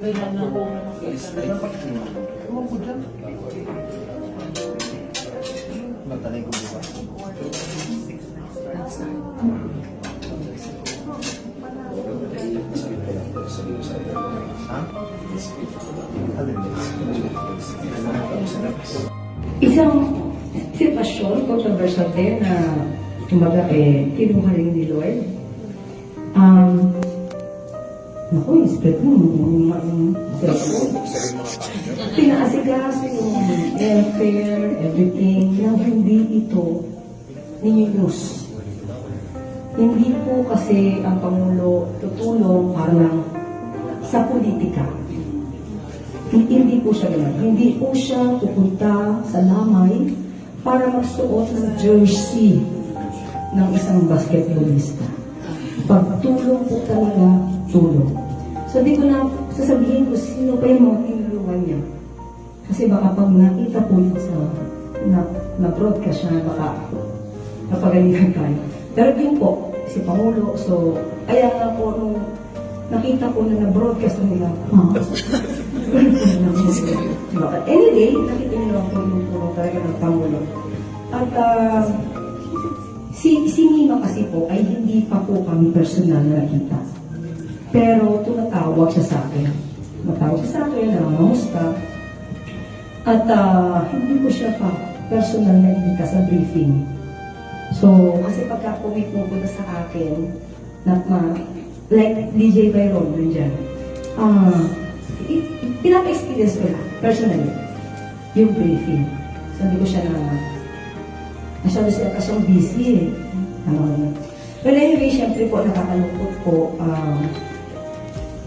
Ganyan na po na nakita. Ewan ko dyan. Magtanay ko bukas. Ha? Alin? Isang sitwasyon, controversial din na kumbaga kinuha rin ni Lord. Naku, yung spread mo, pinaasikaso yung airfare, everything, na hindi ito ninyo-use. Hindi po kasi ang Pangulo tutulong para sa politika. Hindi po siya ganun. Hindi po siya pupunta sa lamay para magsuot ng jersey ng isang basketballista. Pagtulong po talaga, tulong. So, di ko na sasabihin ko sino pa yung mga tinulungan niya. Kasi baka pag nakita po yun sa na-broadcast siya, baka napagalitan tayo. Pero yun po, si Pangulo, so, kaya nga po nung nakita ko na na-broadcast nila, But anyway, nakita niyo lang po yung tulong talaga ng Pangulo. At si Mima kasi po ay hindi pa po kami personal na nakita. Pero tumatawag siya sa akin. Matawag siya sa akin, nangangamusta. At hindi ko siya pa personal na nakita sa briefing. So, kasi pagka pumunta sa akin, like DJ Byron, nandiyan, pinapa-experience ko lang, personally, yung briefing. So, hindi ko siya masyado siya kasyang busy But anyway, syempre po, nakakalungkot po ang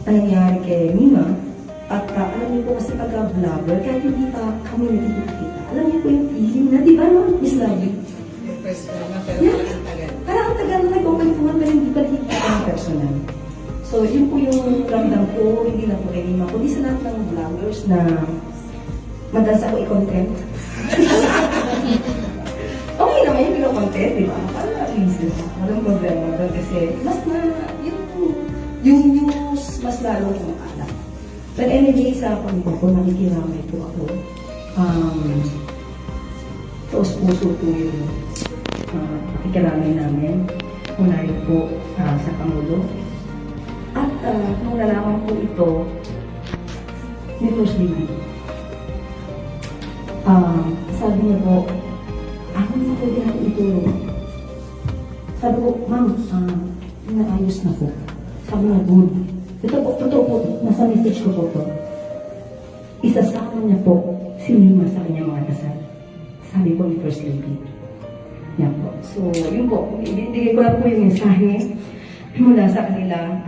nangyari kay Mima. At alam niyo po kasi pagka-vlogger, kahit hindi pa kami nagkikita, alam niyo po yung feeling na, di ba, no, Miss Lovely? Parang ang tagal na nag-open-tuhan, pero hindi pa nakikita ng personal. So, yun po yung ramdam ko, hindi lang po kay Mima, kundi sa lahat ng vloggers na madalas ako i-content. Okay naman yung pino-content, di ba? Parang at least, walang problema doon kasi mas na, yung news, mas lalong kumakalat. But anyway, sa pamilya ko, nakikiramay po ako. Taos-puso po yung nakikiramay namin. Unahin po sa Pangulo. At nung nalaman po ito, ni First Lady, sabi niya po, ako na pwede natin itulong. Sabi ko, ma'am, naayos na po. Sabi niya, good. Ito po, totoo po, nasa message ko po ito. Isasama niya po si Mima sa kanyang mga kasal. Sabi po ni First Lady. Yan po. So, yun po, ibigay ko lang po yung mensahe mula sa kanila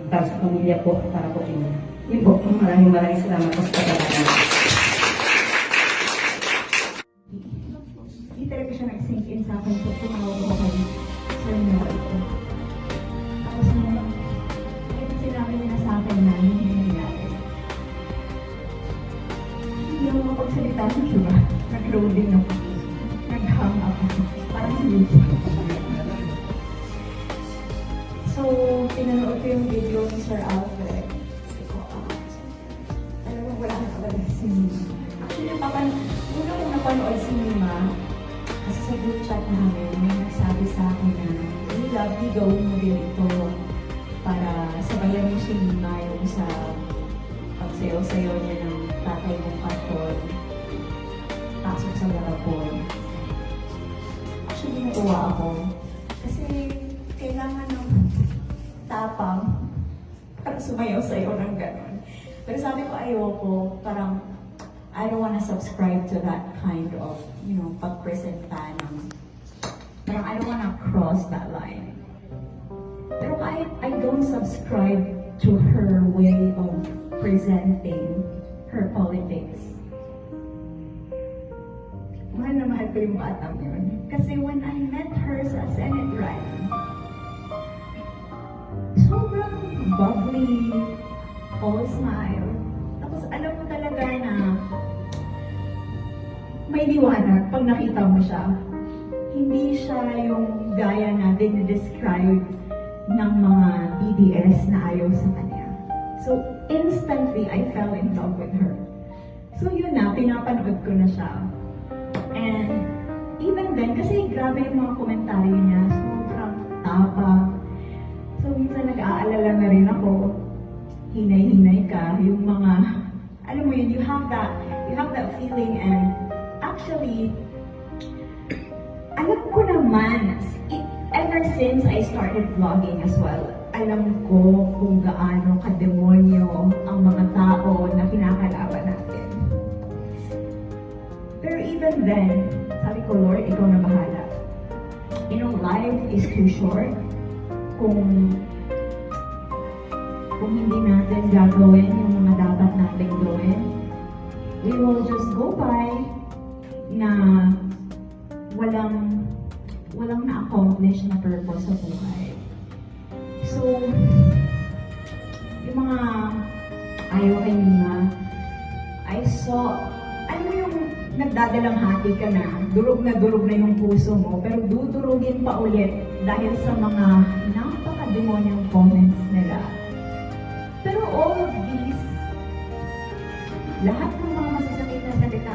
para sa pamilya po, para po inyo. Yun po, maraming salamat po sa pagkakataon. Hindi talaga siya nag-sink in sa akin po, tumawag ako kayo sa inyo ito. Tapos naman, sinabi nila sa akin na hindi nangyari. Hindi ako makapagsalita sa iba. Nag-loading ako. Nag-hang ako. Parang si Lucy. So, pinanood ko yung video ni Sir Alfred. Sabi ko, alam mo, wala ka talaga si Mima. Actually, una ko napanood si Mima, kasi sa group chat namin, may nagsabi sa akin na, hey, lovely, gawin mo din ito para sabayan mo si Mima yung sa pagsayaw-sayaw niya ng tatay mong kanton, pasok sa Marapon. Actually, natuwa ako. Kasi kailangan ng tapang para sumayaw-sayaw ng gano'n. Pero sabi ko, ayoko, parang I don't want to subscribe to that kind of, pagpresenta ng, parang I don't want to cross that line. Pero I don't subscribe to her way of presenting her politics. Mahal na mahal ko yung batang yun. Kasi when I met her sa Senate rally, sobrang bubbly, all smile. Tapos alam mo talaga na may liwanag pag nakita mo siya. Hindi siya yung gaya na dinidescribe ng mga BDS na ayaw sa kanya. So, instantly, I fell in love with her. So yun na, pinapanood ko na siya. And even then, kasi grabe yung mga komentaryo niya, sobrang tapang. So minsan nag-aalala na rin ako, hinay-hinay ka, yung mga, alam mo yun, you have that feeling. And actually, alam ko naman, ever since I started vlogging as well, alam ko kung gaano kademonyo ang mga tao na kinakalaban natin. Pero even then, sabi ko, Lord, ikaw na bahala. You know, life is too short. Kung hindi natin gagawin yung mga dapat natin gawin, we will just go by na walang na-accomplish na purpose sa buhay. So, yung mga ayaw kay Mima, I saw, ano yung nagdadalang hati ka na durog na yung puso mo, pero dudurugin pa ulit dahil sa mga napakademonyang comments nila. Pero all of these, lahat ng mga masasakit na salita,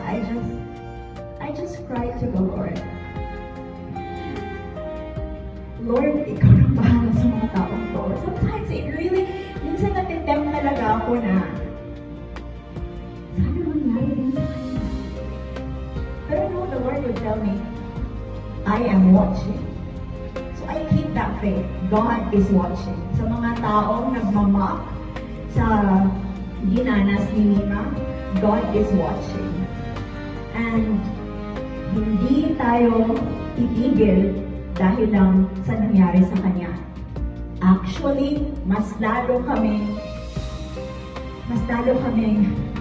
I just cried to the Lord. Lord, ikaw na bahala sa mga taong to. Sometimes it really, minsan natitem talaga ako na, sana mangyari din sa kanya. Pero no, the Lord would tell me, I am watching. So I keep that faith. God is watching. Sa mga taong nagmamak sa ginanas ni Mima, God is watching. And hindi tayo titigil dahil lang sa nangyari sa kanya. Actually, mas lalo kaming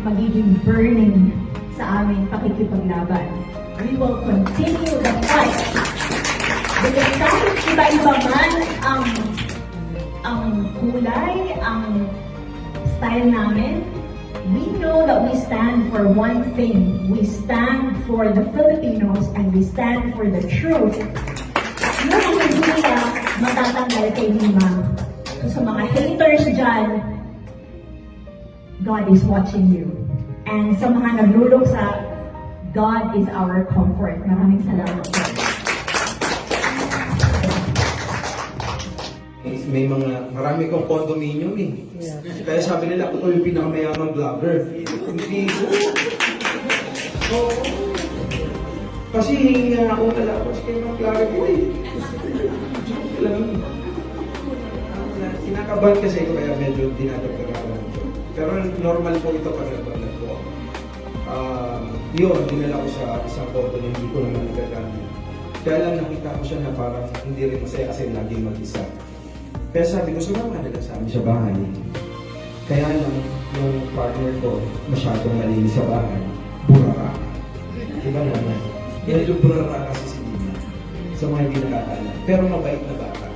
magiging burning sa aming pakikipaglaban. We will continue the fight. Because kahit iba-iba man ang kulay, ang style namin, we know that we stand for one thing. We stand for the Filipinos and we stand for the truth. Yun ang hindi nila matatanggal kay Mima. So sa mga haters dyan, God is watching you. And sa mga nagluluksa, God is our comfort. Maraming salamat po. Marami kong condominium eh. Kaya sabi nila, ako yung pinakamayamang vlogger. Hindi ko. Oo. Kasi hihingi nga ako talapos kayo ng vlogger ko eh. Alam mo, kinakabahan kasi ko kaya medyo dinadagdagan ko lang ito. Pero normal po ito pag nagbalag ko. Yun, dinala ko sa isang condo na hindi ko naman nagagamit. Kaya lang nakita ko siya na parang hindi rin masaya kasi laging mag-isa. Kaya sabi ko, sumama na lang sa amin sa bahay. Kaya lang, yung partner ko, masyadong malinis sa bahay, burara. Diba naman? Medyo burara kasi si Mima. Sa mga hindi nakakala. Pero mabait na bata.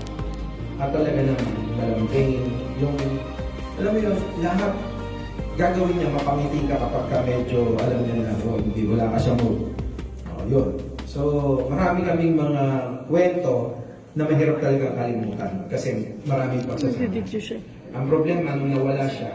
At talaga naman, malambing. Yung, alam mo yun, lahat gagawin niya, mapangiti ka kapag ka medyo, alam niya na, oh, hindi, wala ka siya mood. Oh, yun. So, marami kaming mga kwento na mahirap talaga kalimutan kasi maraming pagsasama. Ang problema, nung nawala siya,